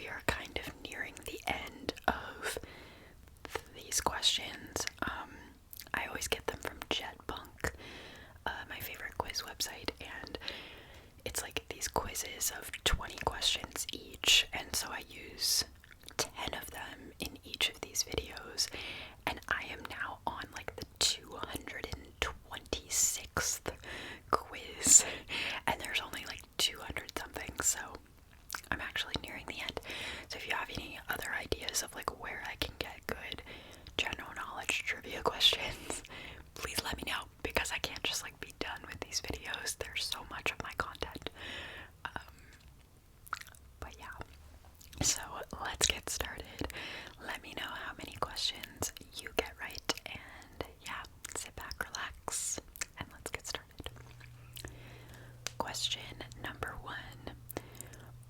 we are kind of nearing the end of these questions. I always get them from Jetpunk, my favorite quiz website, and it's like these quizzes of 20 questions each, and so I use 10 of them in each of these videos, and I am now on like the 226th quiz, and there's only like 200 something, so I'm actually nearing the end. So if you have any other ideas of like where I can get good general knowledge trivia questions, please let me know, because I can't just like be done with these videos. There's so much of my content. But yeah, so let's get started. Let me know how many questions you get right, and yeah, sit back, relax, and let's get started. Question number 1.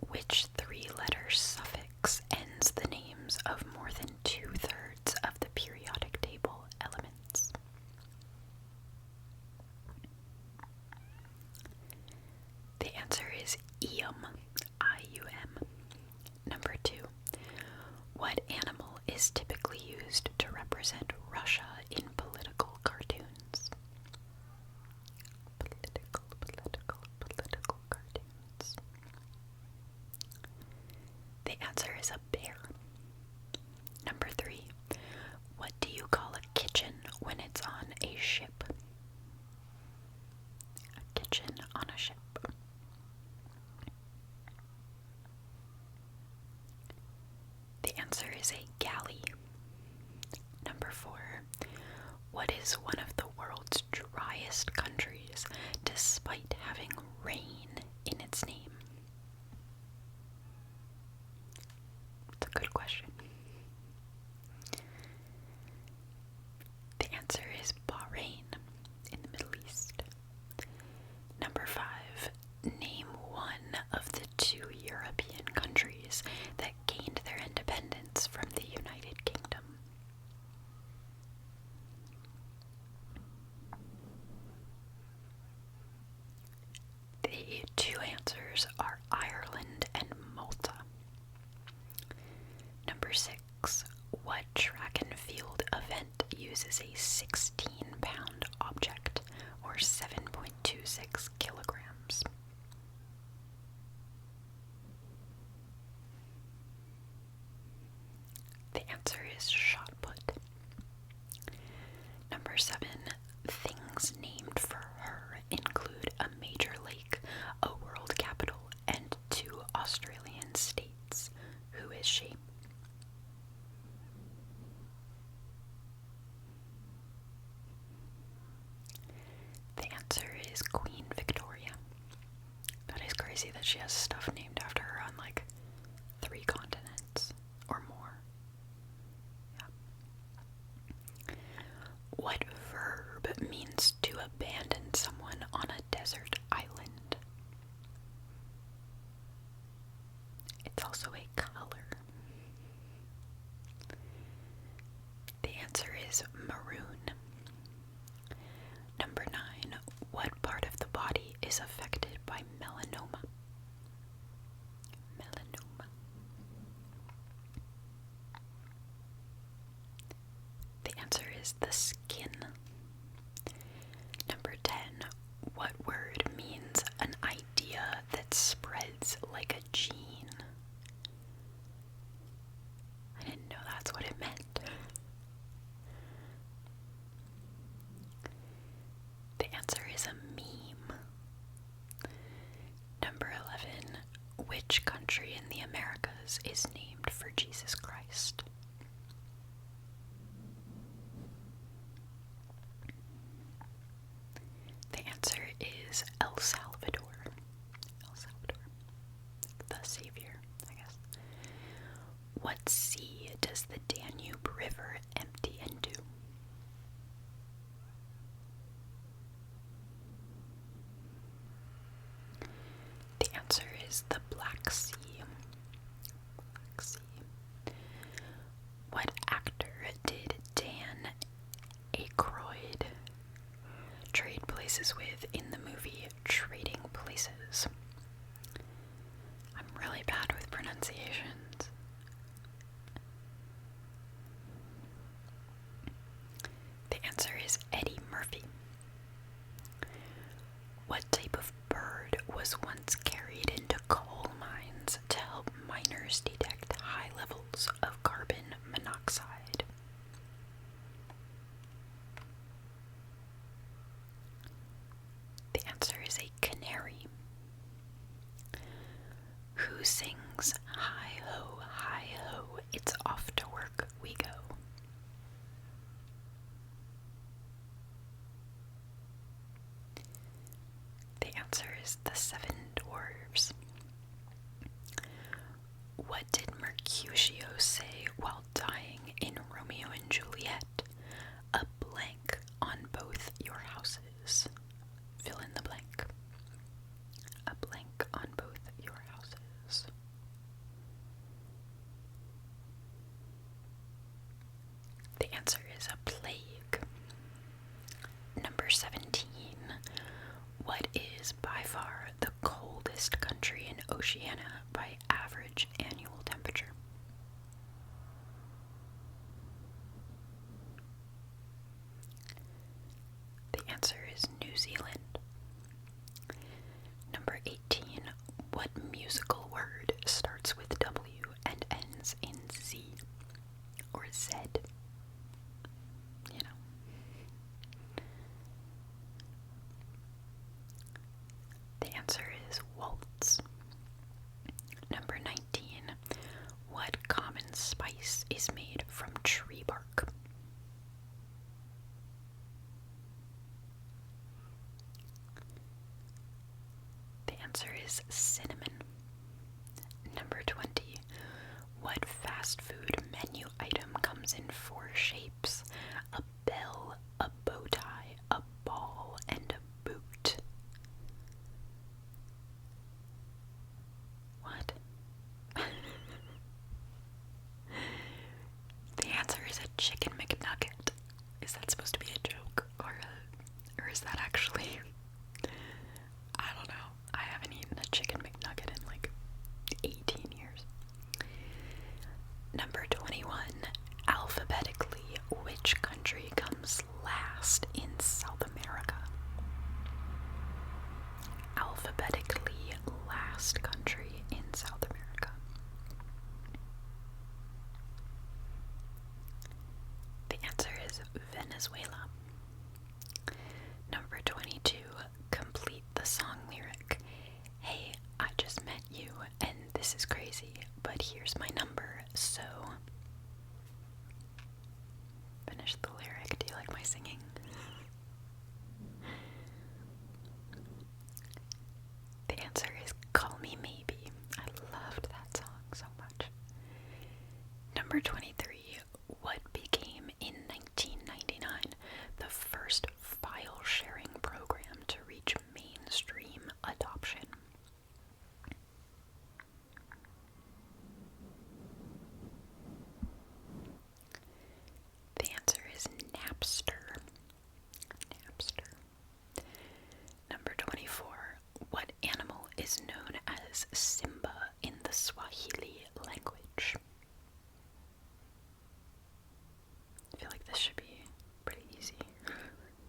Which 3-letter suffix ends the names of more than 2/3 of the periodic table elements? The answer is ium, I-U-M. Number 2. What animal is typically used to represent Russia in political cartoons? Political cartoons. The answer is a bear. Number 3. What do you call a kitchen when it's on a ship? A kitchen on a ship. The answer is a galley. Number 4. What is one of the world's driest countries despite having rain in its name? It's a good question. The answer is Bahrain in the Middle East. Number 5. Name one of the 2 European countries that gained their independence from the United Kingdom. The 2 answers are Ireland and Malta. Number 6. What track and field event uses a 16-pound object, or 7.26 kilograms? The answer is shot put. Number 7. Things named for her include a major lake, a world capital, and 2 Australian states. Who is she? The answer is Queen Victoria. That is crazy that she has stuff named after her on like 3 continents or more. Yeah. What verb means to abandon someone on a desert island? It's also a color. The answer is maroon. Number 9. What part of the body is affected by melanoma? Melanoma. The answer is the skin. Number 10. What word means an idea that spreads like a gene? I didn't know that's what it meant. The answer is a meme. Number 11. Which country in the Americas is named for Jesus Christ? The answer is El Salvador. El Salvador. The Savior, I guess. What sea does the Danube River empty into? The answer is the Black Sea. Black Sea. What actor did Dan Aykroyd trade places with in the movie Trading Places? I'm really bad with pronunciations. molecules of carbon monoxide? The answer is a canary. Who sings hi ho, it's off to work we go? The answer is the Seven Dwarfs. What did Mercutio say while dying in Romeo and Juliet? A blank on both your houses. Fill in the blank. A blank on both your houses. The answer is a plague. Number 17. What is by far the coldest country in Oceania by average annual temperature? The answer is New Zealand. Number 18. What musical word starts with W and ends in Z or Z? You know. The answer is waltz. Number 19. What common spice is made from tree bark? The answer is cinnamon. Number 20. What fast food menu item comes in 4 shapes? A bell, a bow tie, a ball, and a boot. What? The answer is a chicken McNugget. Is that supposed to be a joke? Or is that actually... I don't know. I haven't eaten a chicken McNugget in like 18 years. Number 21. Alphabetically, which country comes last in South America? Alphabetically, last country in South America. The answer is Venezuela. Number 22. Complete the song lyric. Hey, I just met you, and this is crazy, but here's my number, so... Finish the lyric. Do you like my singing? The answer is Call Me Maybe. I loved that song so much. Number 23. What became in 1999 the first file sharing program to reach mainstream adoption? The answer is Napster. Napster. Number 24. What animal is known as Simba in the Swahili language? I feel like this should be pretty easy,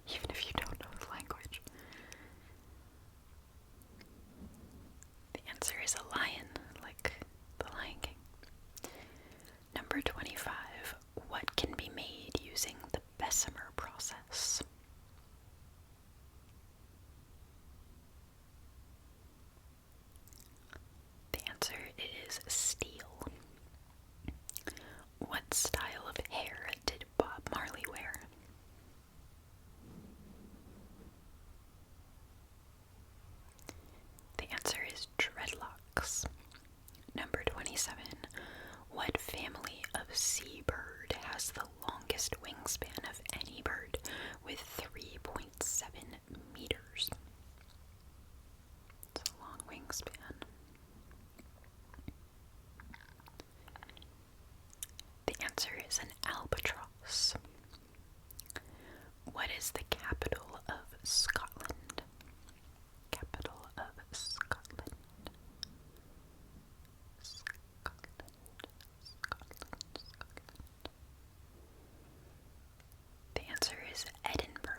even if you don't know the language. The answer is a lion, like the Lion King. Number 25. What can be made using the Bessemer process? The answer is steel. What style of hair did Bob Marley wear? The answer is dreadlocks. Number 27. What family of seabird has the longest wingspan of any bird with 3.7 meters? It's a long wingspan. The answer is an albatross. What is the capital of Scotland? Capital of Scotland. Scotland. The answer is Edinburgh.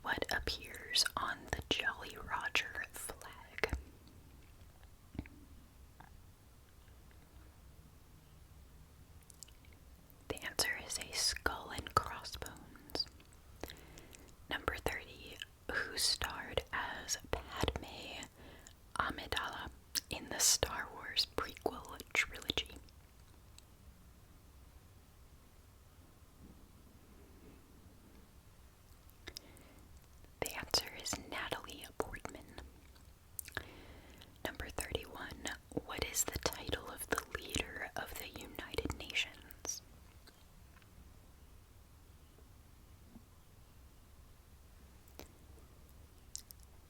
What appears on the Jolly Roger flag? is a skull and crossbones? Number 30. Who starred as Padme Amidala in the Star Wars prequel trilogy? The answer is Natalie Portman. Number 31. What is the title of the leader of the United Nations?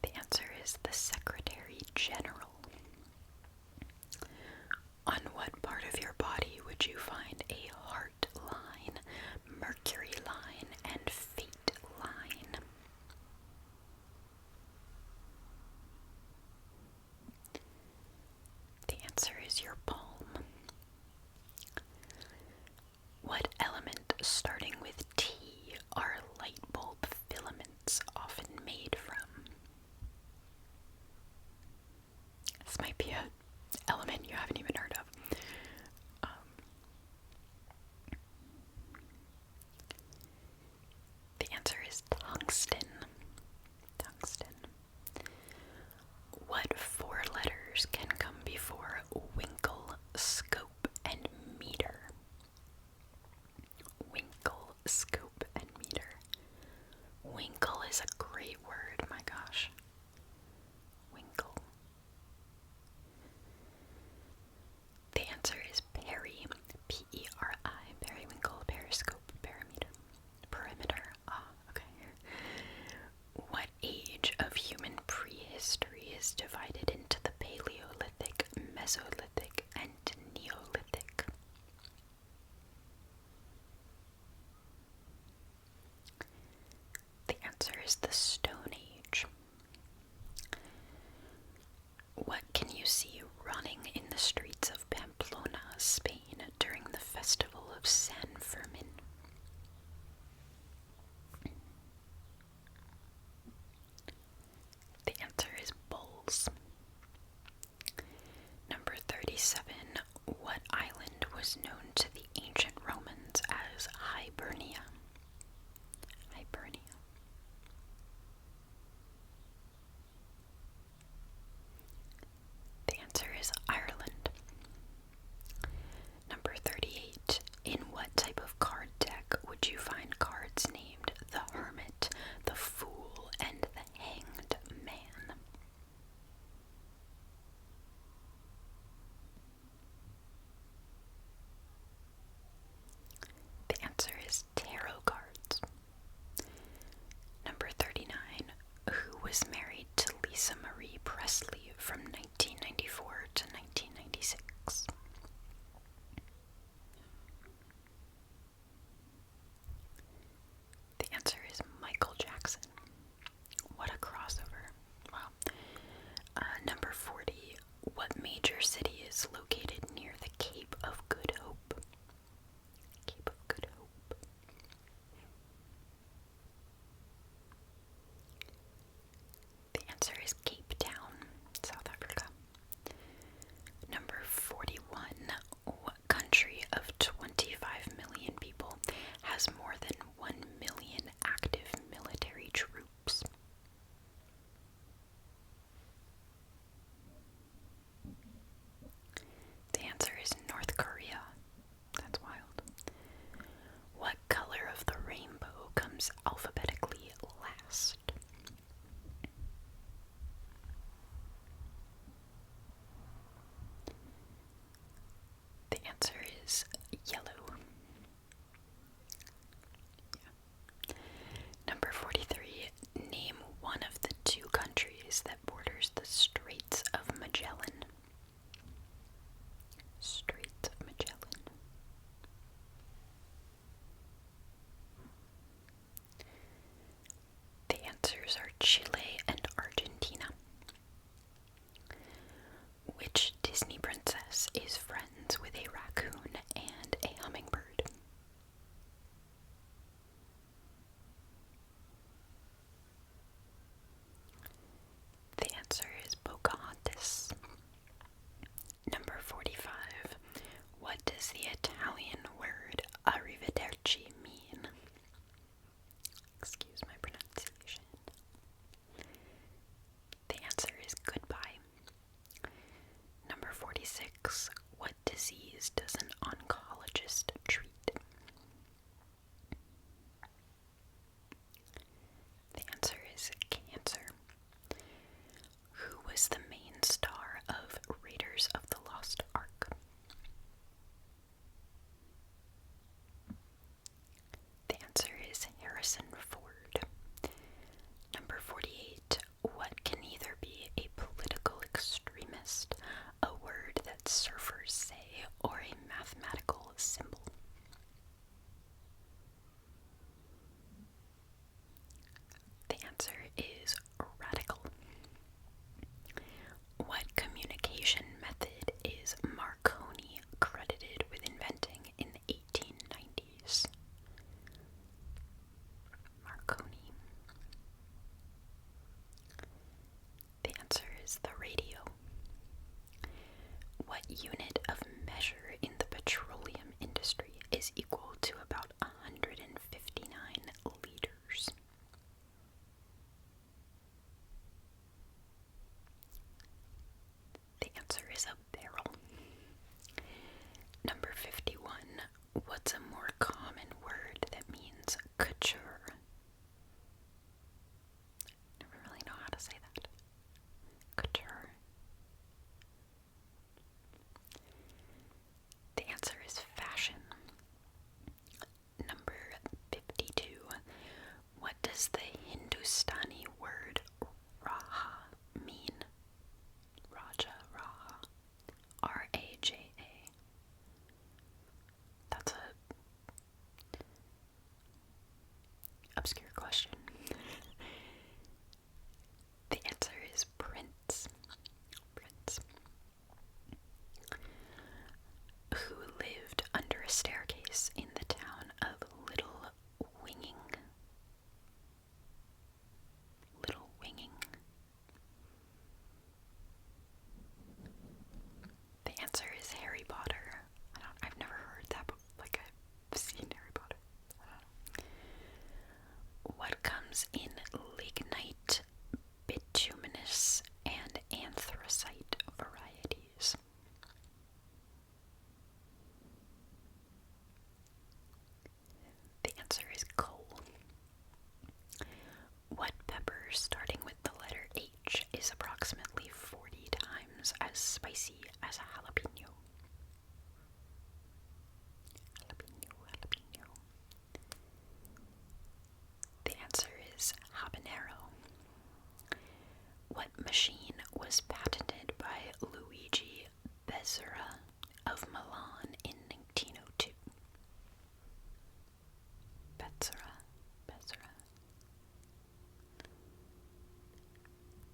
The answer is the Secretary General. On what part of your body would you find a heart line, Mercury line, and fate line? The answer is your palm. What element starting with T are light bulb filaments often made from? This might be an element you haven't even heard of. The answer is tungsten. Tungsten. What four letters can come before winkle, scope, and meter? Winkle, scope, and meter. Winkle is a great word, my gosh. Winkle. The answer is peri, P-E-R-I, periwinkle, periscope, perimeter. Ah, okay. What age of human prehistory is divided into the Paleolithic, Mesolithic, and Neolithic? The answer is the Stone Age. What can you see running in the streets of Pamplona, Spain, during the festival of San Fermin? The answer is bulls. Number 37. What island was known to the ancient Romans as Hibernia? Hibernia. The answer is Ireland. Number 38. In what type of card deck would you find cards named the Hermit, the Fool, and the Hanged Man? The answer is tarot cards. Number 39. Who was married to Lisa Marie Presley from 1994 to 1996? The answer is Michael Jackson. What a crossover. Wow. Number 40. What major city is located near the Cape of Good Hope? Cape of Good Hope. The answer is Cape Town, South Africa. Number 41. What country of 25 million people has more than 1 million active military troops? The answer is North Korea. That's wild. What color of the rainbow comes alphabetically last? The answer is yellow. Yeah. Number 43. Name one of the two countries that borders the Straits of Magellan. Straits of Magellan. The answers are Chile and Argentina. Which Disney princess is friends with a raccoon and a hummingbird? The answer is Pocahontas. Number 45. What does the Italian word arrivederci disease does an oncologist treat? The answer is cancer. Who was the main star of Raiders of the Lost Ark? The answer is Harrison Ford. Number 48. What can either be a political extremist, a word that surfers say, or a mathematical symbol? The answer is radical. What communication method is Marconi credited with inventing in the 1890s? Marconi. The answer is the radio. What unit of measure in the petroleum industry is equal to about 159 liters? The answer is a barrel. Number 51. What's a more common word that means couture? Never really know how to say that. Couture. The answer is fashion. Number 52. What does the Hindustani word Raja mean? Raja, Raja. R-A-J-A. That's a obscure question. The answer is prince. Prince. Who lived under a staircase in the town of Little Winging? Little Winging. The answer is Harry Potter. I've never heard that, but like I've seen Harry Potter. What comes in lignite, bituminous, and anthracite varieties? The answer is coal. What pepper starting with the letter H is approximately 40 times as spicy as a jalapeno? Jalapeno, jalapeno. The answer is habanero. What machine was patented by Luigi Bezzera of Milan in 1902? Bezzera.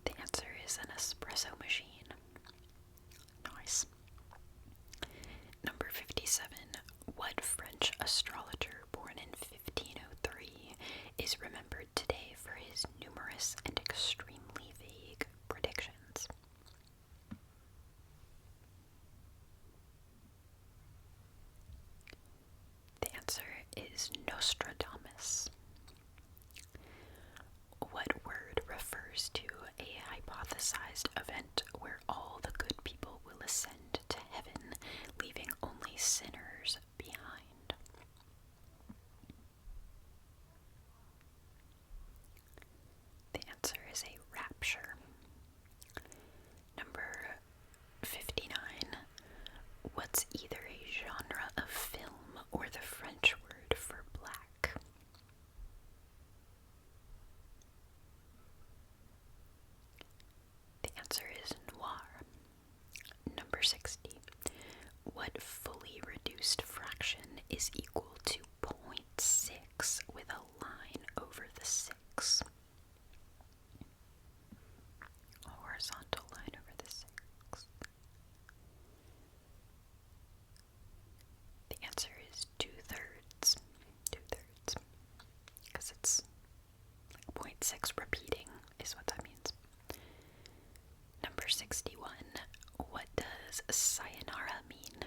The answer is an espresso machine. Nice. Number 57. What French astrologer born in 1503 is remembered today for his numerous and extremely vague predictions? The answer is Nostradamus. What word refers to a hypothesized event where all the good people will ascend to heaven, leaving only sinners behind? The answer is a rapture. Number 59. What's either a genre of film or the French word for black? The answer is noir. Number 60. What fully reduced fraction is equal to 0.6 with a line over the 6? A horizontal line over the 6. The answer is 2/3. 2/3. Because it's like 0.6 repeating is what that means. Number 61. What does sayonara mean?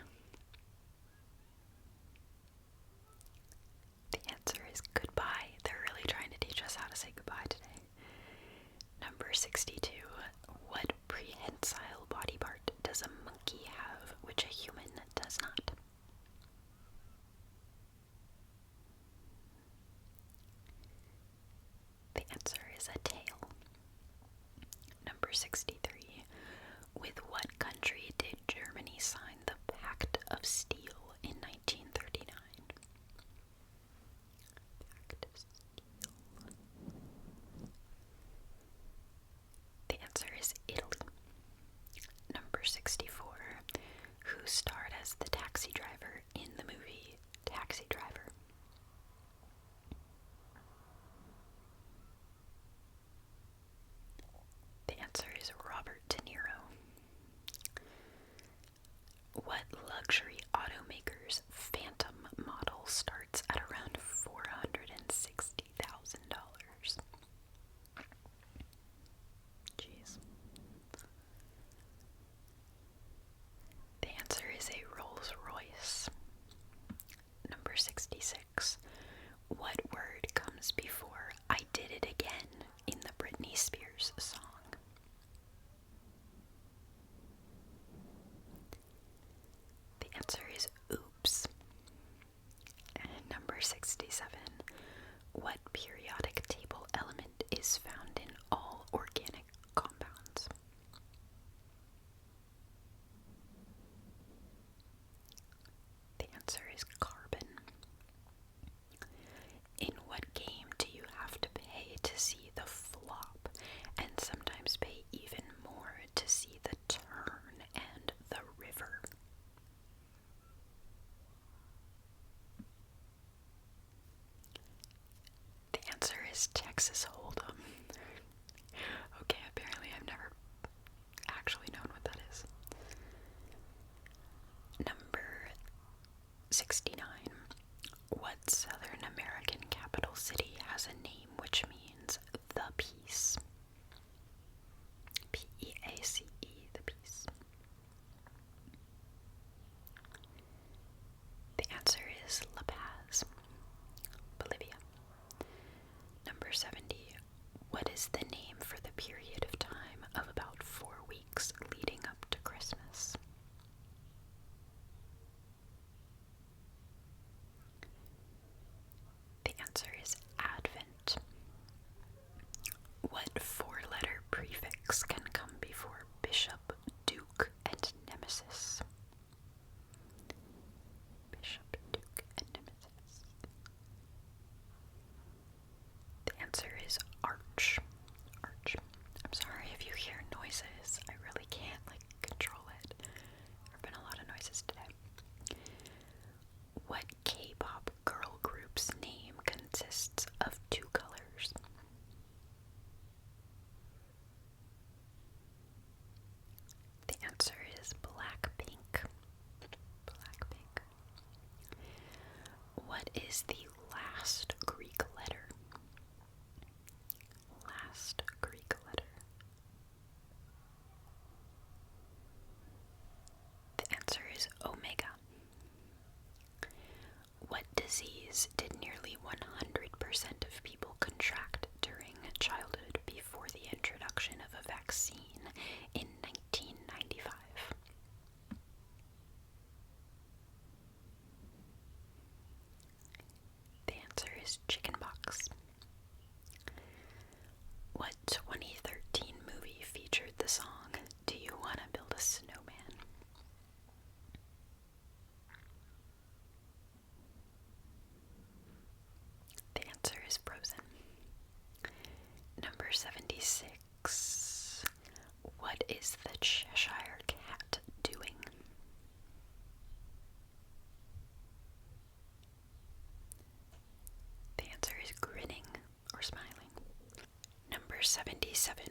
The answer is goodbye. They're really trying to teach us how to say goodbye today. Number 62. What prehensile body part does a monkey have which a human does not? 63. With what country did Germany sign the Pact of Steel in 1939? Pact of Steel. The answer is Italy. Number 64. Who starred as the taxi driver in the movie Taxi Driver? The answer is Robert De Niro. What luxury automaker's Phantom model starts at around $460,000? Jeez. The answer is a Rolls-Royce. Number 66. What word comes before I Did It Again in the Britney Spears song? The answer is oops. And number 67. What periodic table element is found in all organic compounds? The answer is carbon. In what game do you have to pay to see the flop, and sometimes pay even more to see the turn and the river? The answer is Texas Hold'em. Okay, apparently I've never actually known what that is. Number 69. What Southern American capital city has a name which means the peace? P-E-A-C-E, the peace. The answer is La Paz, Bolivia. Number 70. What is the name for the period of time of about 4 weeks leading up to Christmas? The answer is Advent. What 4-letter prefix can come before bishop, duke, and nemesis? Bishop, duke, and nemesis. The answer is arch. Arch. I'm sorry if you hear noises. I really can't, control it. There have been a lot of noises today. What K-pop girl group's name consists of 2 colors? The answer is Blackpink. Blackpink. What is the last Greek letter? Last Greek letter. The answer is Omega. What disease did nearly 100% of people contract during childhood before the introduction of a vaccine in 1995? The answer is chickenpox. What 2013 movie featured the song Do You Wanna Build a Snowman? The answer is Frozen. Number 76. What is the Cheshire Cat doing? The answer is grinning or smiling. Number 77.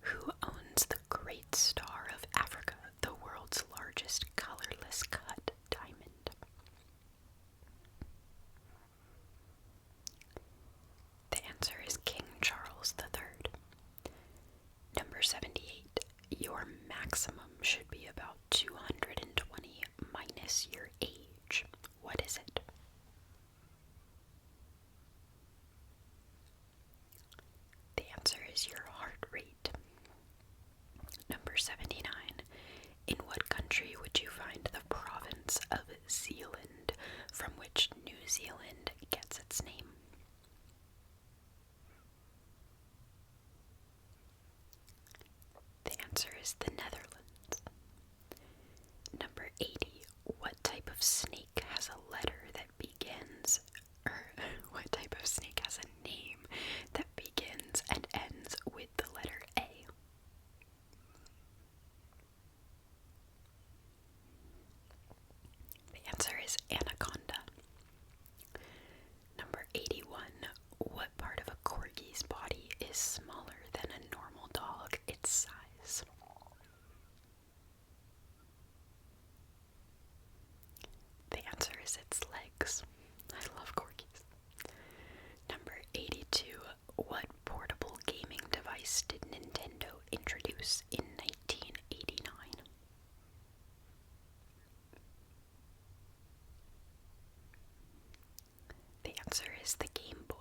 Who owns the Great Star of Africa, the world's largest colorless cut diamond? The answer is King Charles III. Number 78. Your maximum should be about 220 minus your age. What is it? The answer is your heart rate. Number 79. In what country would you find the province of Zealand, from which New Zealand gets its name? is its legs. I love corgis. Number 82. What portable gaming device did Nintendo introduce in 1989? The answer is the Game Boy.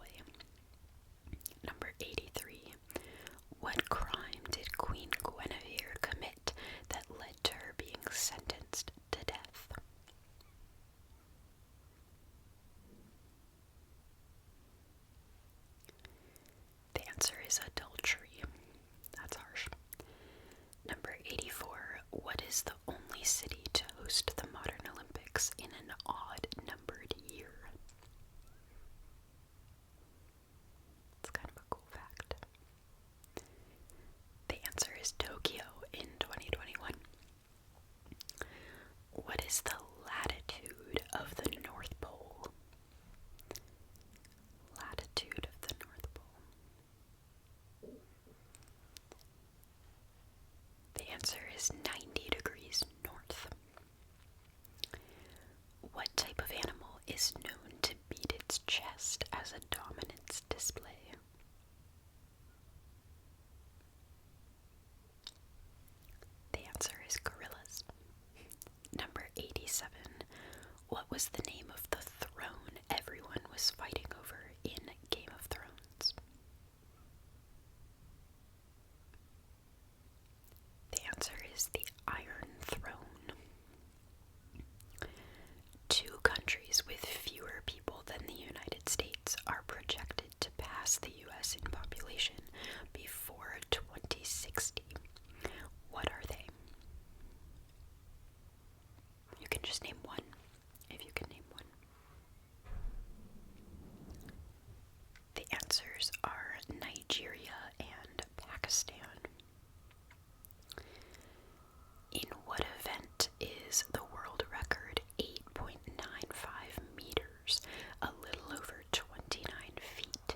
Number 83. What crime did Queen Guinevere commit that led to her being sentenced to death? The answer is adultery. That's harsh. Number 84. What is the only city to host the modern Olympics in an odd numbered year? It's kind of a cool fact. The answer is Tokyo in 2021. What is the latitude of the North Pole? Latitude of the North Pole. The answer is 90 degrees north. What type of animal is known to beat its chest as a dominance display? The answer is gorillas. Number 87. What was the name of the throne everyone was fighting over in Game of Thrones? The answer is the Iron Throne. Two countries with fewer people than the United States are projected to pass the US in population before 2060. What are they? You can just name one, if you can name one. The answers are Nigeria and Pakistan. In what event is the world record 8.95 meters, a little over 29 feet?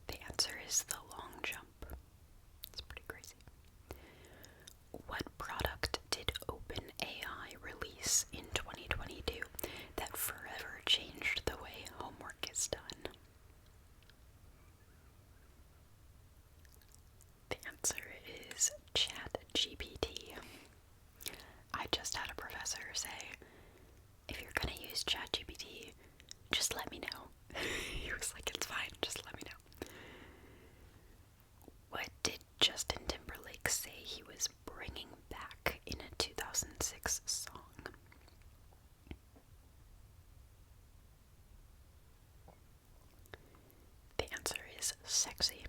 The answer is the long jump. It's pretty crazy. What product did OpenAI release in 2022 that forever changed the way homework is done? The answer is ChatGPT. I just had a professor say, if you're gonna use ChatGPT, just let me know. He was like, it's fine, just let me know. What did Justin Timberlake say he was bringing back in a 2006 song? The answer is sexy.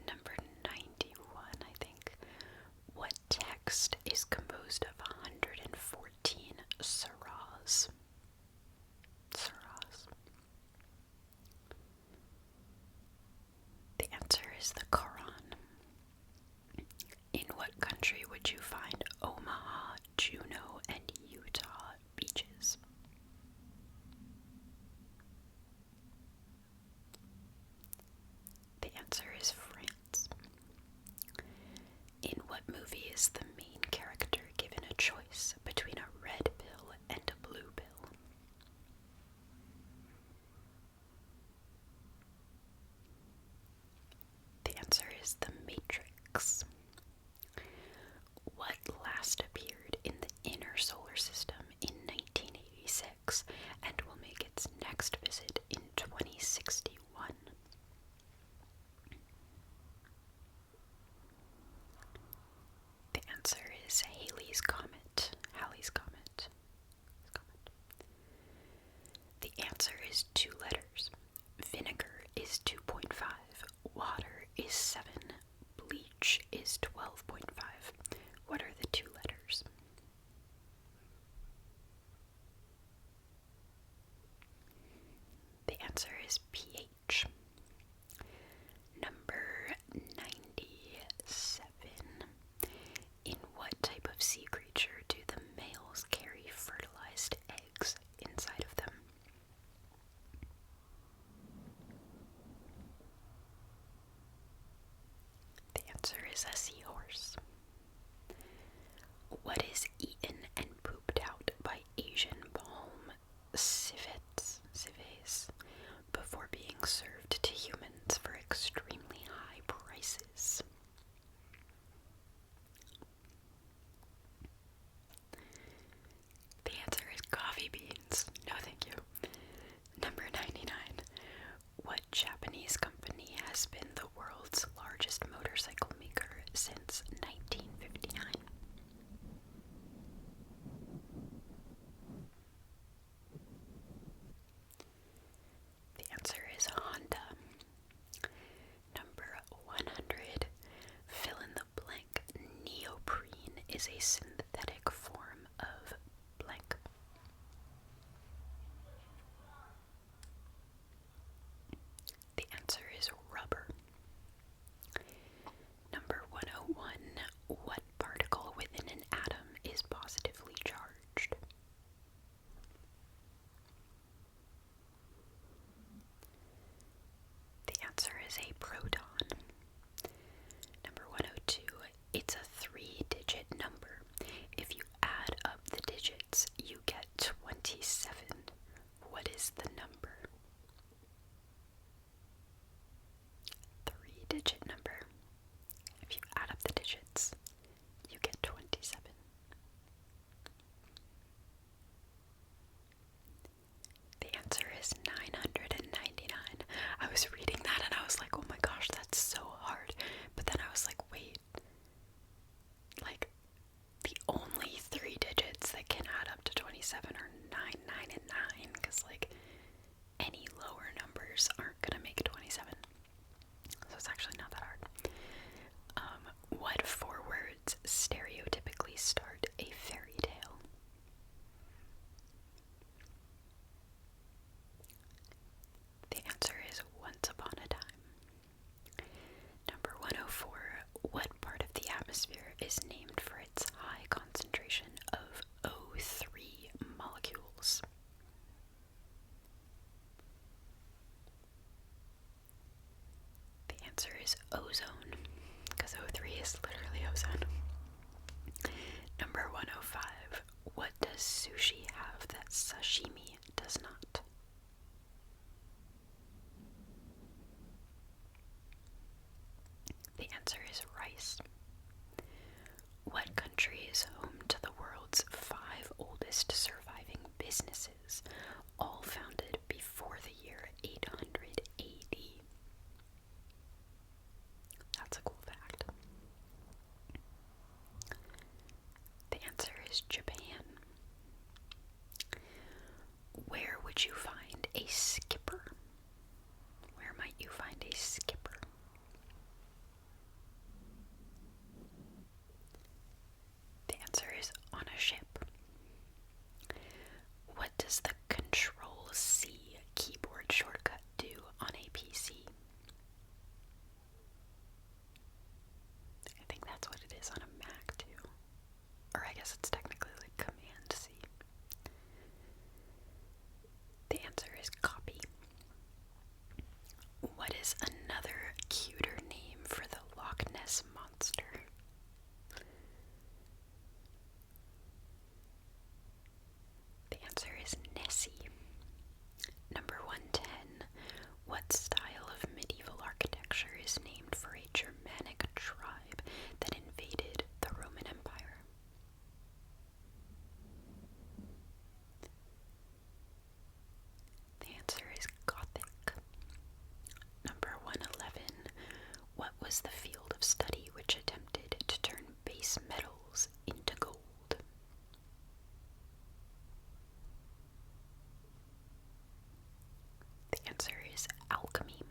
Number 91, I think. What text is composed of 114 surahs? Surahs. The answer is the Quran. In what country would you find Omaha, Juneau, and Utah beaches? The answer is France. In what movie is the main character given a choice between a red pill and a blue pill? The answer is The Matrix. What last appeared in the inner solar system in 1986 and will make its next visit in 2061? The answer is Halley's Comet. Halley's Comet. The answer is 2 letters. Vinegar is 2.5. Water is 7. is a seahorse? What is eaten and pooped out by Asian palm civets before being served to humans for extremely high prices? The answer is coffee beans. No, thank you. Number 99. What Japanese company has been the world's largest motorcycle maker since 1959? The answer is Honda. Number 100. Fill in the blank. Neoprene is a synthetic form of blank. The answer is rubber. Number 101. What particle within an atom is positively charged? The answer is a proton. Number 102. It's a 3-digit number. If you add up the digits, you get 27. What is the number? 3-digit number. If you add up the digits, you get 27. The answer is 999. I was reading that and I was like, oh my gosh, that's so hard. But then I was like, wait, like the only 3 digits that can add up to 27 are 9, 9, and 9, because like any lower numbers aren't gonna make 27. So it's actually not that hard. What 4 words stereotypically start a fairy tale? The answer is once upon a time. Number 104. What part of the atmosphere is named for its high concentration of O3 molecules? The answer is ozone, because O3 is literally ozone. Number 105. What does sushi have that sashimi does not? The answer is rice. What country is home to the world's 5 oldest surviving businesses, all founded before the year 800 AD? That's a cool fact. The answer is Japan. Where would you find a skipper? Where might you find a skipper? The answer is on a ship. What does the Control-C keyboard shortcut do on a PC? I think that's what it is on a Mac too. Or I guess it's technically like Command-C. The answer is copy. What is another cuter name for the Loch Ness Monster? The answer is Nessie. Number 110. What style of medieval architecture is named for a Germanic tribe that invaded the Roman Empire? The answer is Gothic. Number 111. What was the field of study which attempted to turn base metals into gold? The answer is alchemy.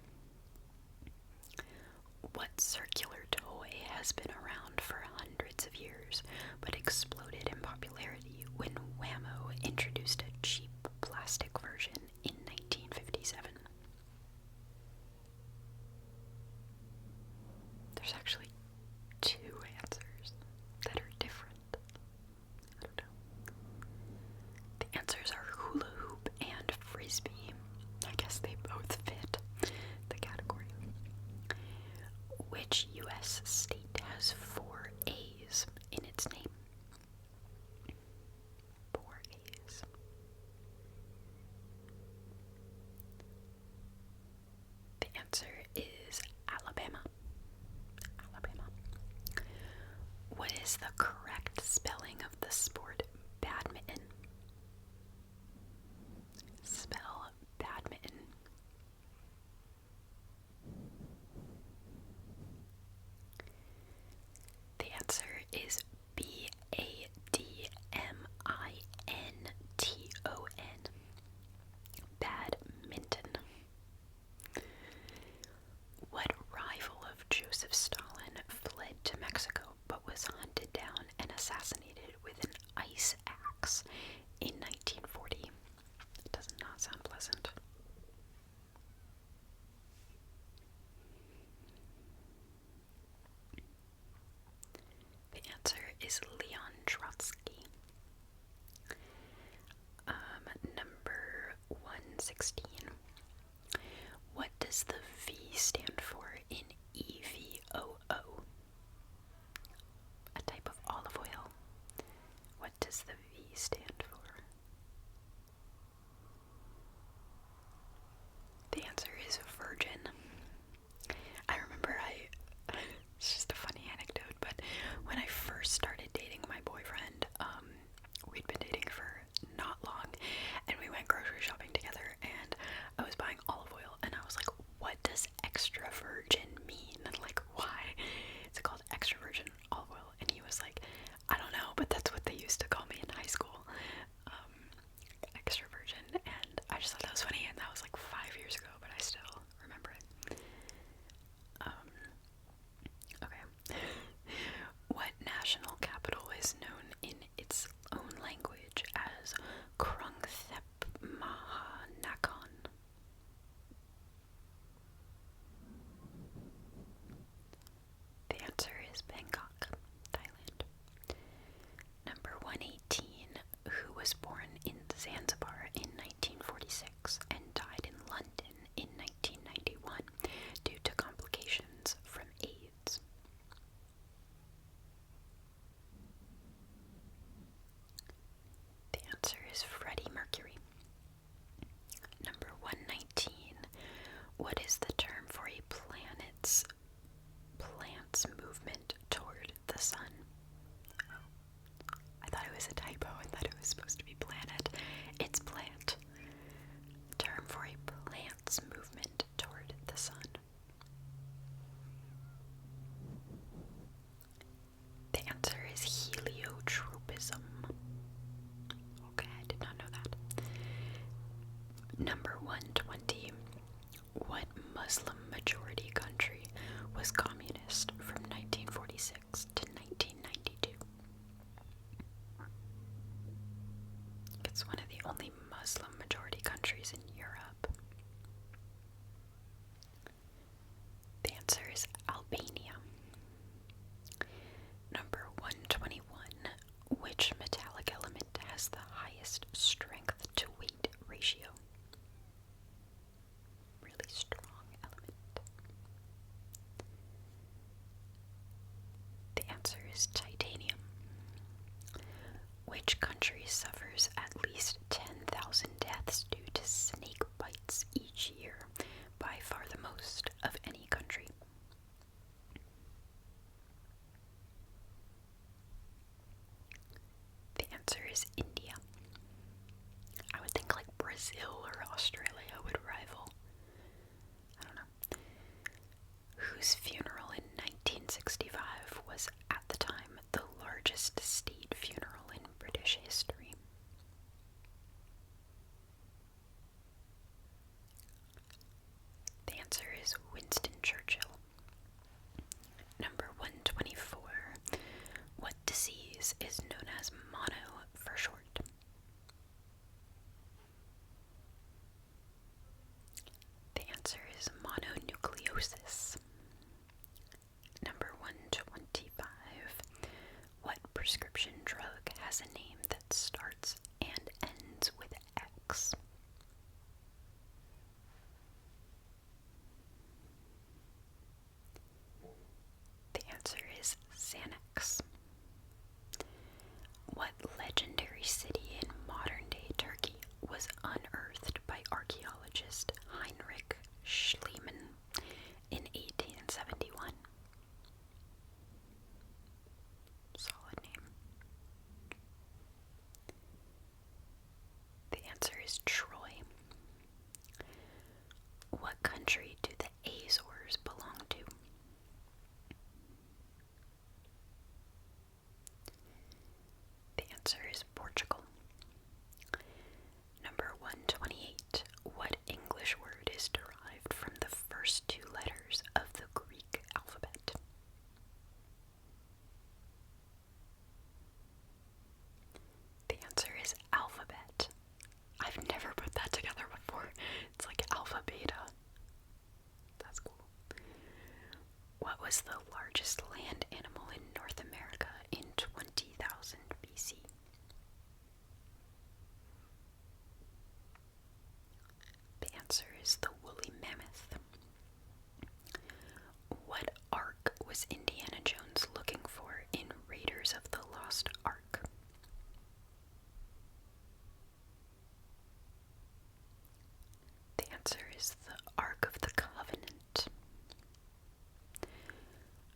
What circular toy has been around for hundreds of years but exploded in popularity when Wham-O introduced a cheap plastic version in 1957? There's actually 2 answers that are different. I don't know. The answers are hula hoop and frisbee. I guess they both fit the category. Which U.S. state has 4 A's in its name? 4 A's. The answer is Alabama. Alabama. What is the correct spelling of the sport badminton? Spell badminton. The answer is Badminton. Badminton. What rival of Joseph Stalin fled to Mexico but was hunted down and assassinated with an ice axe in 1940? It does not sound pleasant. The answer is Leon Trotsky. Number 116. What does the V stand for in EVOO? A type of olive oil. What does the V stand for? The answer is virgin. I remember it's just a funny anecdote, but when I first started dating my boyfriend, we'd been dating for not long, and we went grocery shopping together, and I was buying olive oil, and I was like, what does extra virgin mean? Like, why is it called extra virgin olive oil? And he was like, I don't know, but that's what they used to call me in high school, extra virgin, and I just thought that was funny, and that was like 5 years ago, but I still remember it. Okay. What national capital is known in its own language as Krungthep Mahanakhon? The answer is Bangkok, Thailand. Number 118. Who was born in Zanzibar in 1946 and died in London in 1991 due to complications from AIDS? The answer is Freddie Mercury. Number 119. What is the term for a plant's movement toward the sun? Oh, I thought it was a typo. I thought it was supposed to be planet. It's plant. Term for a plant's movement toward the sun. The answer is heliotropism. Okay, I did not know that. Number 120. What Muslim majority country was communist from 1946 to 1992? It's one of the only Muslim majority countries in Europe. The answer is Albania. Number 121. Which metallic element has the highest strength to weight ratio? Really strong element. The answer is titanium. Which country suffers at least 10,000 deaths due to snake bites each year, by far the most of any country? The answer is India. I would think like Brazil or Australia would rival. I don't know. Whose funeral in 1965 was at the time the largest state funeral in British history? The answer is Winston Churchill. Number 124. What disease is known as mono for short? What was the largest land animal in North America in 20,000 BC? The answer is the woolly mammoth. What ark was Indiana Jones looking for in Raiders of the Lost Ark? The answer is the Ark of the Covenant.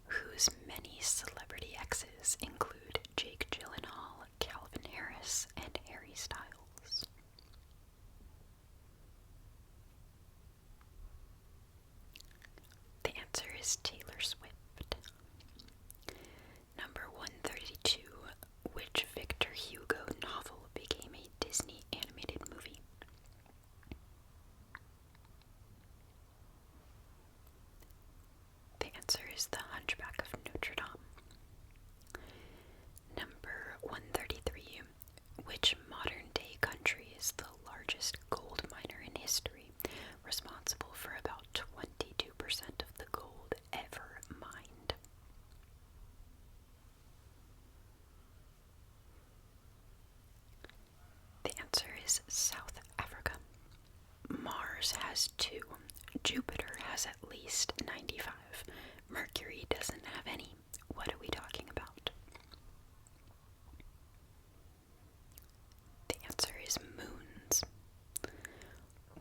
Whose many celebrity exes include Jake Gyllenhaal, Calvin Harris, and Harry Styles? The answer is Taylor Swift. Number 132. Which Victor Hugo novel became a Disney animated movie? The answer is The Hunchback of Notre Dame. Number 133. Which modern-day country is the largest gold miner in history, responsible for about 22% of the gold ever mined? The answer is South Africa. Mars has 2. Jupiter has at least 95. Mercury doesn't have any. What are we talking about? The answer is moons.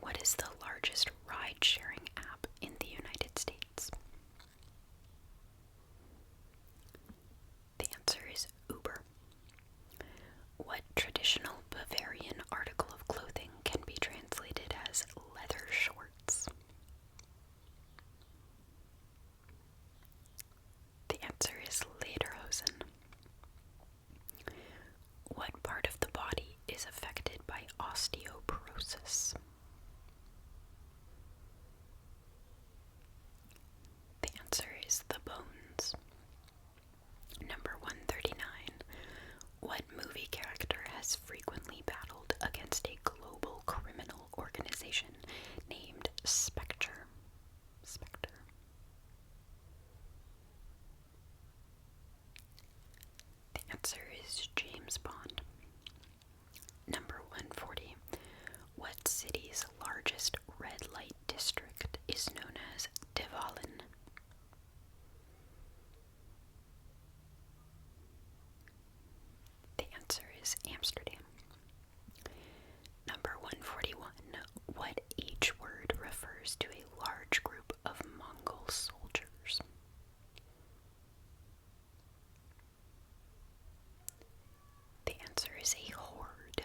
What is the largest ride-sharing app in the United States? The answer is Uber. What traditional Bavarian article of clothing can be translated as leather shorts? The answer is lederhosen. What part of the body is affected by osteoporosis? The answer is the bones. Number 139. What movie character has frequently battled against a global criminal organization named Spectre? Spectre. The answer is James Bond. Number 140. What city's largest red light district is known as Devalen? The answer is Amsterdam. Number 141. What H word refers to a large group of Mongol soldiers? The answer is a horde.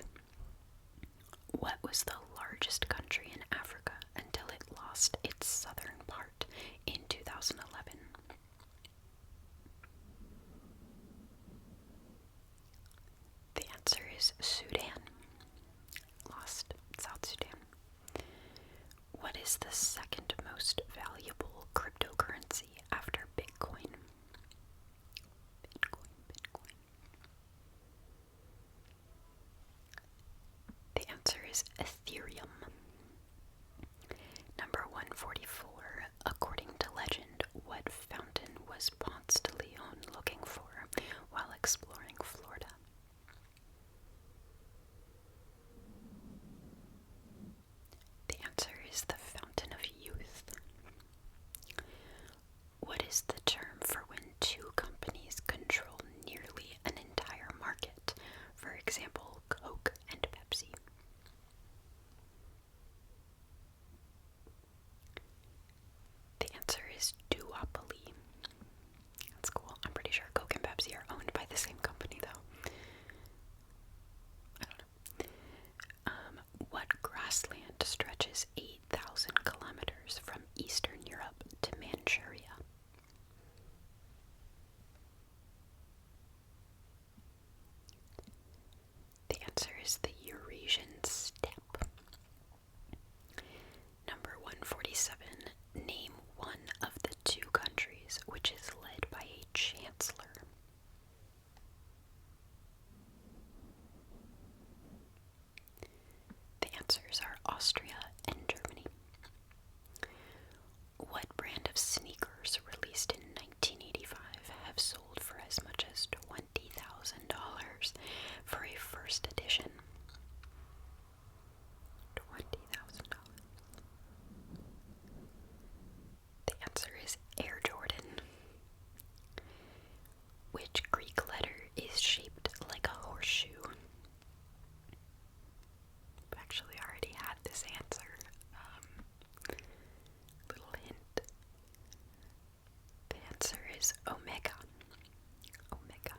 What was the largest country in Africa until it lost its southern part in 2011? The answer is Sudan. Lost South Sudan. What is the second most valuable cryptocurrency after Bitcoin? Bitcoin. The answer is Ethereum. Number 144. According to legend, what fountain was Ponce de Leon looking for while exploring Florida? The answer is the Fountain of Youth. What is the term for when two companies control nearly an entire market? For example, Coke and Pepsi. The answer is duopoly. That's cool. I'm pretty sure Coke and Pepsi are owned by the same company, though. I don't know. What grassland stretches 8,000 kilometers from Eastern Europe to Manchuria? The answer is the Eurasian steppe. Number 147. Name one of the two countries which is led by a chancellor. The answers are Austria and Germany. What brand of sneakers released in waves omega. Omega.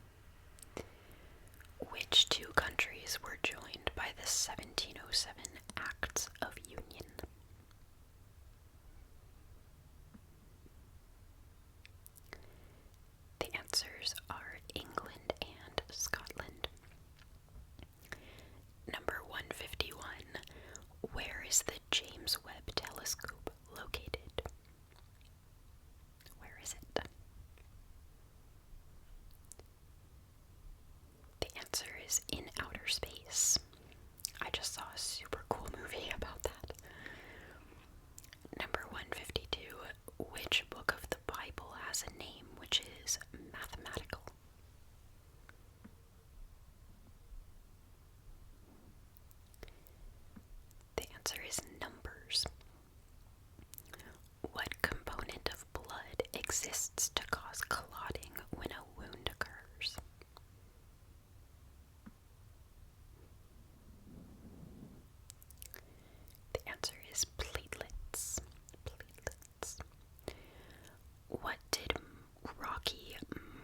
Which two countries were joined by the 1707 Acts of Union? The answers are England and Scotland. Number 151. Where is the James Webb Telescope located? Where is it? The answer is in outer space. I just saw a super cool movie about that. Number 152. Which book of the Bible has a name which is mathematical? The answer is Numbers. What component of blood exists to cause clotting when a wound occurs? The answer is platelets. Platelets. What did Rocky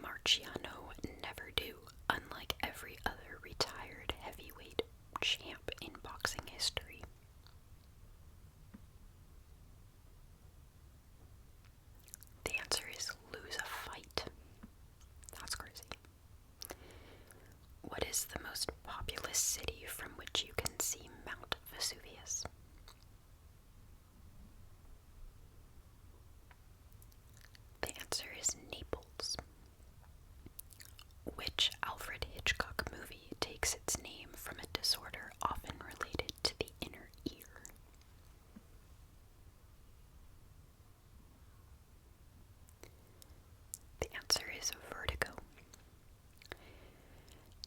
Marciano never do, unlike every other retired heavyweight champ in boxing history? The answer is lose a fight. That's crazy. What is the most populous city from which you can see Mount Vesuvius? The answer is Naples. Which Alfred Hitchcock movie takes its name from a disorder often related to the inner ear? The answer is Vertigo.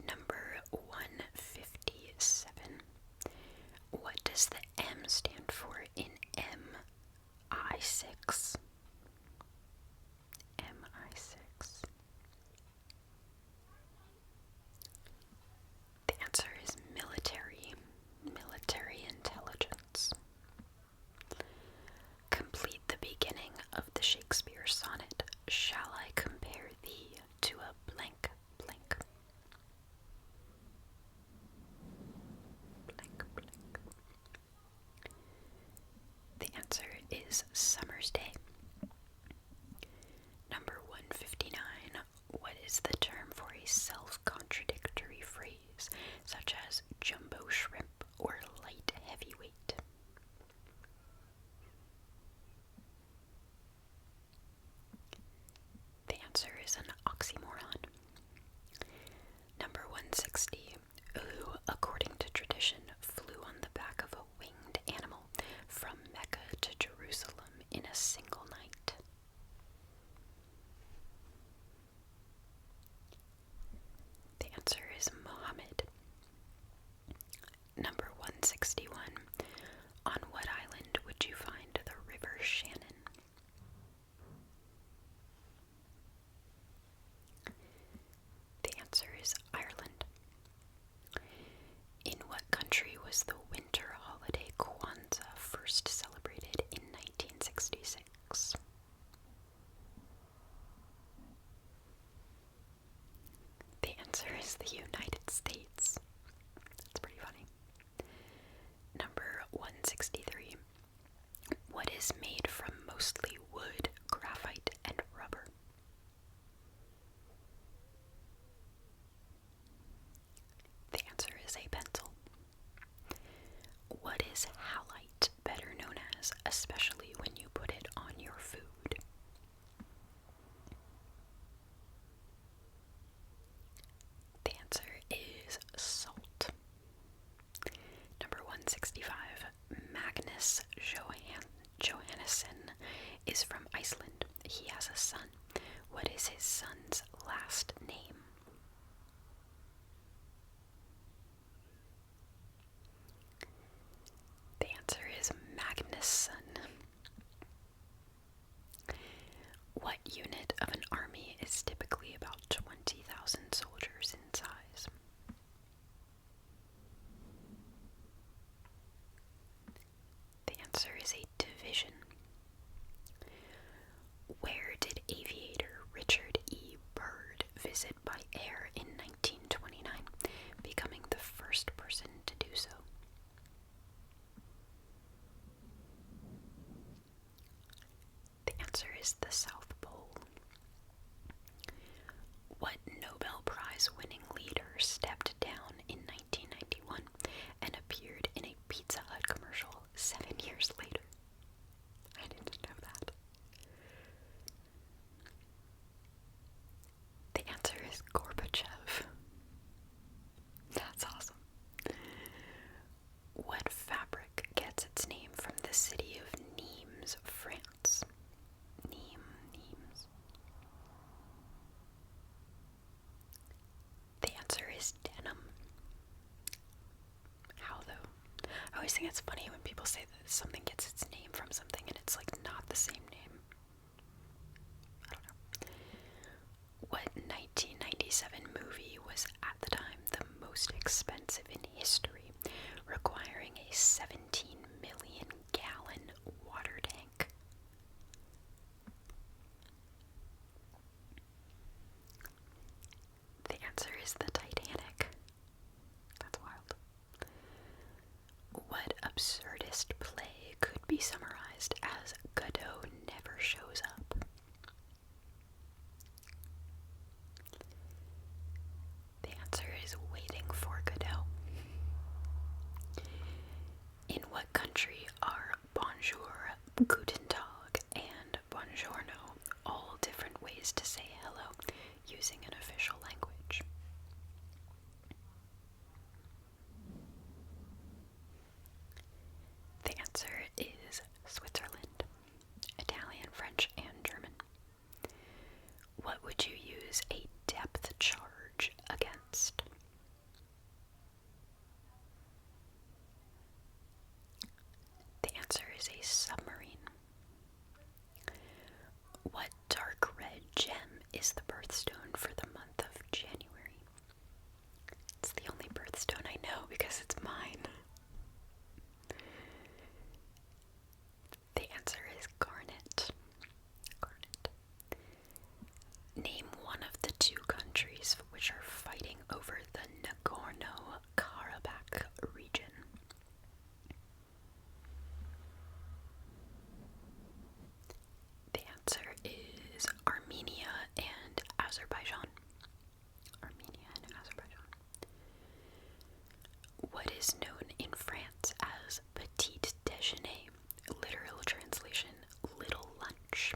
Number 157. What does the M stand for in MI6? MI6. The answer is military. Military intelligence. Complete the beginning of the Shakespeare sonnet. Shall I compare thee to a blank blank? Blank blank. The answer is Summer's Day. Number 159. What is the term for a self-contradictory phrase, such as jumbo shrimp or light heavyweight? The answer is an oxymoron. Number 160. Who, according to tradition, flew on the back of a winged animal from Mecca to Jerusalem in a single night? The answer is Muhammad. Number 161. On what island would you find the River Shannon? The answer is Ireland. In what country was the winter holiday Kwanzaa first celebrated in 1966? The answer is the United States. That's pretty funny. Number 163. What is made from mostly wood, graphite, and rubber? The answer is a pencil. What is halite better known as, especially when you put it on your food? The answer is salt. Number 165. Magnus Johannesson is from Iceland. He has a son. What is his son's last name? The answer is Magnusson. What unit of an army is typically about 20,000 soldiers in size? The answer is a division. Where did aviator Richard always think it's funny when people say that something gets its name from something and it's like not the same name. I don't know. What 1997 movie was at the time the most expensive in history, requiring a 17 million gallon water tank? The answer is the Titanic. That's wild. What absurdist play could be summarized as Godot never shows up? The answer is Waiting for Godot. In what country are bonjour, guten tag, and buongiorno all different ways to say hello using an official language? The answer is Switzerland. Italian, French, and German. What would you use a depth charge against? The answer is a submarine. What dark red gem is the birthstone for the month of January? It's the only birthstone I know because it's mine. The answer is garnet. Garnet. Name one of the two countries which are fighting over the Nagorno-Karabakh region. The answer is Armenia and Azerbaijan. Armenia and Azerbaijan. What is known in France as petit déjeuner? Literal translation, little lunch.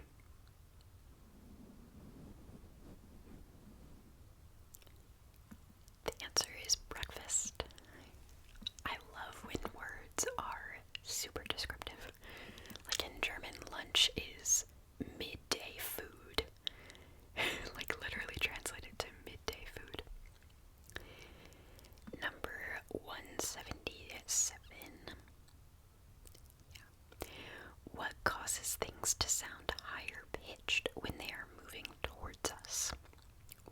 The answer is breakfast. I love when words are super descriptive. Like in German, lunch is midday food. Like literally translated to midday food. Number 177. Yeah. What causes things to sound higher pitched when they are moving towards us?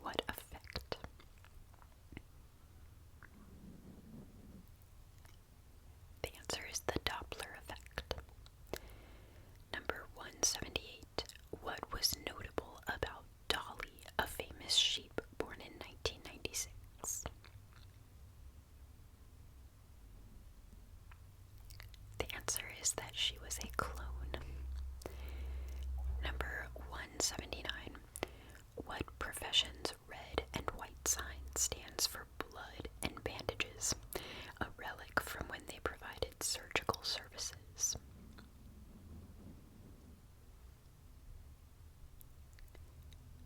What effect? The answer is the Doppler effect. Number 178. What was notable about Dolly, a famous sheep born in 1996? The answer is that she was a clone. Number 179. What profession's red and white sign stands for blood and bandages, a relic from when they provided surgical services?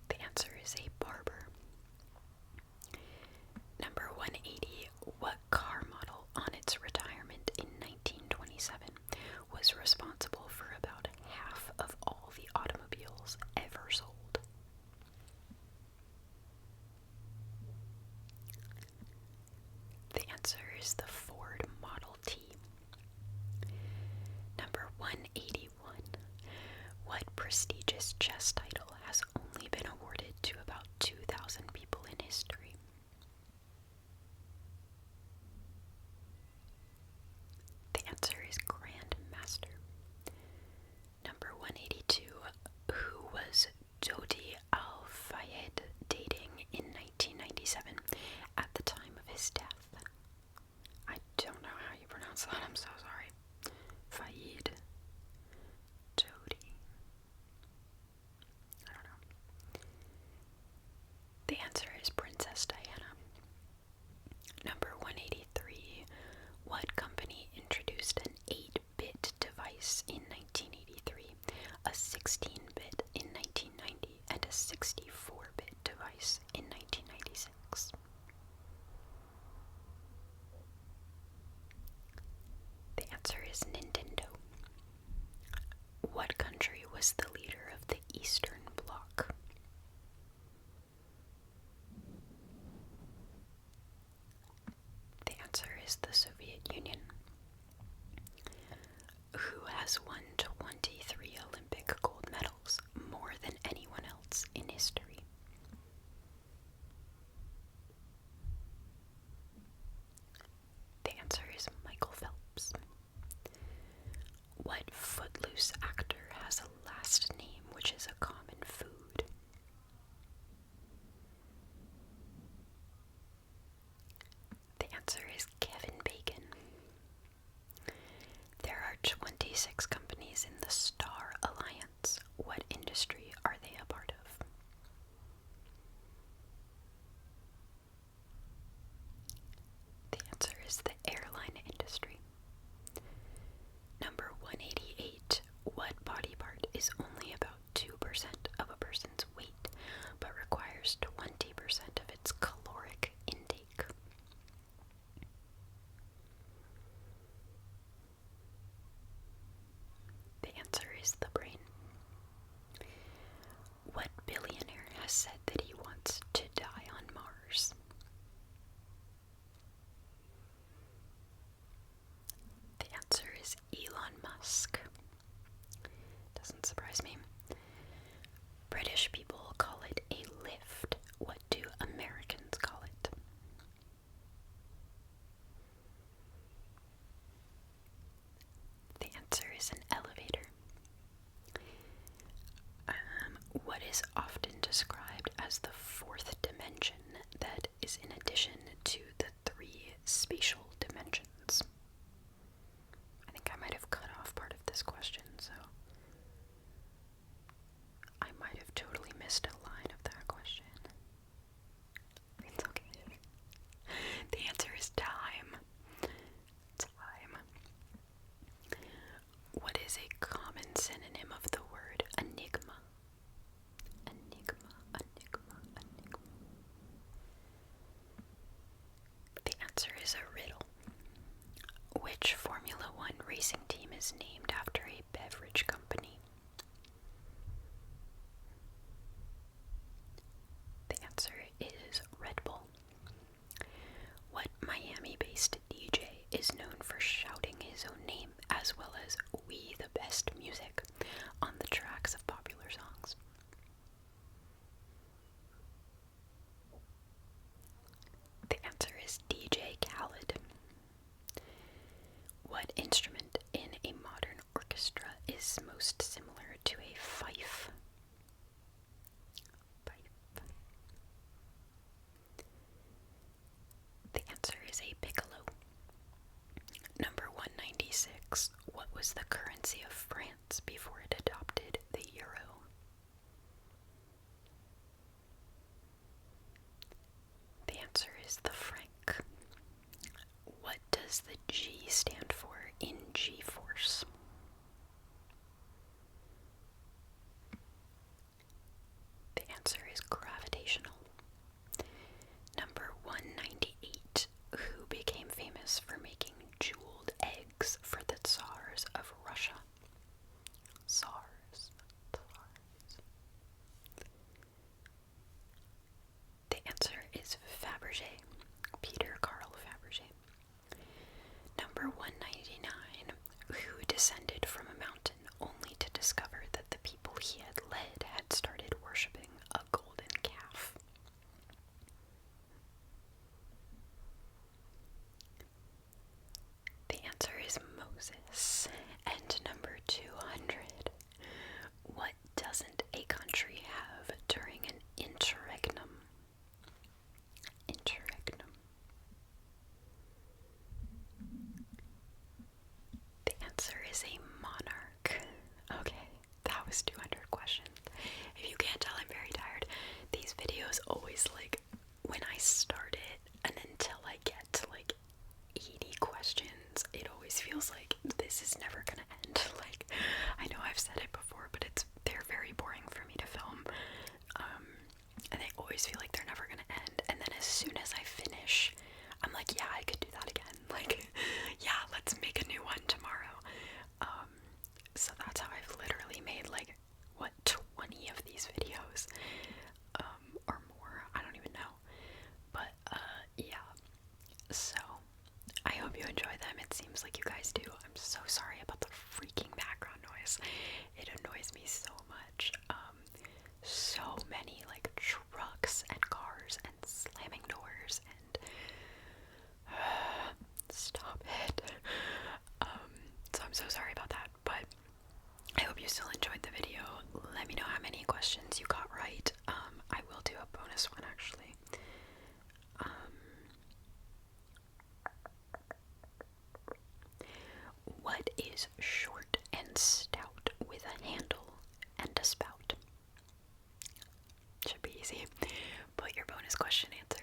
The answer is a barber. Number 180. What car model on its retirement in 1927 was responsible for about half of all the automobiles ever sold? The answer is the Ford Model T. Number 181. What prestigious chess title has only been awarded to about 2,000 people in history? The answer is Grand Master. Number 182. Who was Dodi Al-Fayed dating in 1997 at the time of his death? I don't know how you pronounce that, I'm so sorry. Fayed. Dodi. I don't know. The answer is Princess Diana. Number 183. What company introduced an 8-bit device in 1983, a 16-bit in 1990, and a 64-bit device in 1996? The answer is Nintendo. What country was the leader of the Eastern Bloc? The answer is the Soviet Union. has won 23 Olympic gold medals, more than anyone else in history? The answer is Michael Phelps. What Footloose actor has a last name which is a common food? The answer is Kevin Bacon. There are 26 companies in the Star Alliance. What industry are they a part of? The answer is the airline industry. Number 188. What body part is only about 2% of a person's weight, but requires 20% of its caloric intake? The answer is the brain. What billionaire has said that he wants to die on Mars? The answer is Elon Musk. Doesn't surprise me. British people call it a lift. What do Americans call it? The answer is an elevator. What is often described as the fourth dimension that is in addition to the three spatial dimensions? I think I might have cut off part of this question, so I might have totally missed a line of that question. It's okay. The answer is time. Time. What is a common synonym of the word enigma? Enigma, enigma, enigma. The answer is a riddle. Which Formula One racing team is named after a beverage company? The answer is Red Bull. What Miami-based DJ is known for shouting his own name as well as "We the Best Music" on the tracks of popular songs? The answer is DJ Khaled. What instrument in a modern orchestra is most similar to a fife? Fife. The answer is a piccolo. Number 196. What was the currency of France before it adopted the euro? The answer is the franc. What does the G stand for in G-force? The answer is gravitational. Number 198. Who became famous for making jeweled eggs for the Tsars of Russia? Tsars. The answer is Fabergé. Peter Carl Fabergé. Number 199. Who descended from a mountain only to discover that the people he had led had started worshipping a golden calf? The answer is Moses. And number 200. What doesn't a country have during an interregnum? Interregnum. The answer is a monarch. Okay, that was 200 questions. If you can't tell, I'm very tired. These videos always, like, when I start it and until I get to, like, 80 questions, it always feels like this is never gonna end. Like, I know I've said it before, but they're very boring for me to film. And they always feel like they're never gonna end. And then as soon as I finish, I'm like, yeah, I could do that again. Like, yeah, let's make a new one tomorrow. So that's how I've literally made, like, what, 20 of these videos, or more. question answer.